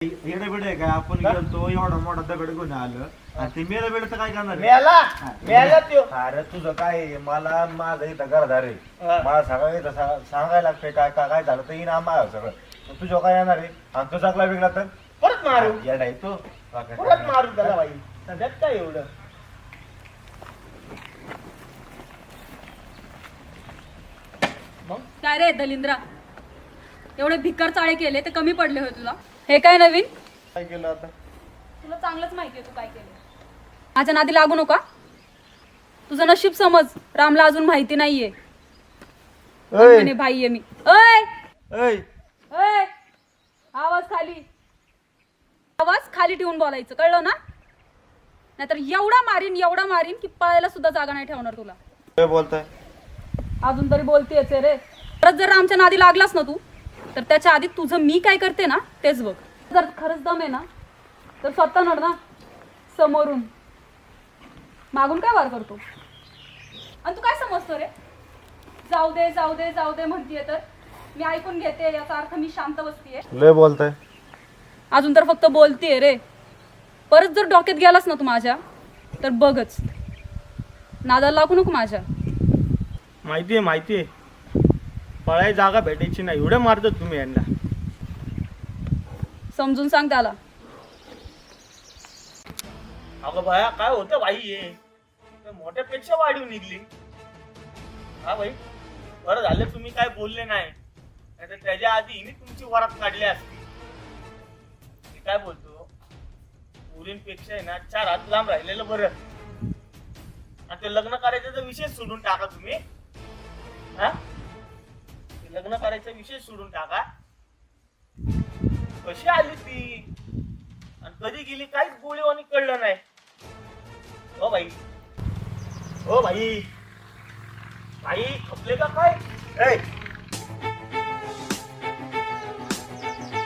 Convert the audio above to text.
येडे बिडे काय आपण गेलतो एवढा मोठा दगड घेऊन आलं आणि ते मेलं बिडचं काय करणार आहे? मेला त्यो. अरे तुझं काय आहे? मला माझं इथं घरदार आहे. हा. मला सगळं इथं सांगायला लागतंय काय काय काय झालं तर येईन आम्हाला सगळं. पण तुझं काय येणार आहे? आणि तो चाकला वेगळा तर परत मारू येडा आहे तो. परत मारू त्याला बाई. सध्यात काय एवढं मग काय रे दलिंद्रा, एवढे भिकार चाळे केले ते कमी पडले होय तुला? हे काय नवीन? काय केलं आता? तुला चांगलंच माहितीये तू काय केलं. माझ्या नादी लागू नका. तुझं नशीब समज, रामला अजून माहिती नाहीये म्हणे भाई आहे मी. ऐ ऐ ऐ, आवाज खाली, आवाज खाली ठेवून बोलायचं, कळलं ना? नाहीतर एवढा मारीन की पळायला सुद्धा जागा नाही ठेवणार तुला. काय बोलताय? अजून तरी बोलतेच रे. परत जर आमच्या नादी लागलास ना तू, तर त्याच्या आधी तुझं मी काय करते ना तेच बघ. जर खरंच दम आहे ना तर स्वतः नड ना, समोरून. मागून काय वार करतो? आणि तू काय समजतो रे? जाऊ दे जाऊ दे जाऊ दे म्हणतीये तर मी ऐकून घेते, याचा अर्थ मी शांत बसतीये. लय बोलताय. अजून तर फक्त बोलतीये रे. परत जर डोक्यात गेलास ना तू माझ्या, तर बघच, नादाला लागू नको माझ्या. माहितीये पळाय जागा भेटायची नाही एवढे मारतात तुम्ही यांना. समजून सांग त्याला. अगं बाया काय होतं बाई हे मोठ्यापेक्षा वाढीव निघली. हा बाई बरं झालं तुम्ही काय बोलले नाही, नाहीतर त्याच्या आधी हिने तुमची वरात काढली असती. मी काय बोलतो, मुलींपेक्षा आहे ना 4 हात लांब राहिलेलं बरं. आणि ते लग्न करायचा विषय सोडून टाका तुम्ही. हा ते लग्न करायचा विषय सोडून टाका. कशी आली ती आणि कधी गेली काहीच गोळीवानी कळलं नाही. ओ भाई भाई खपले का काय? ऐ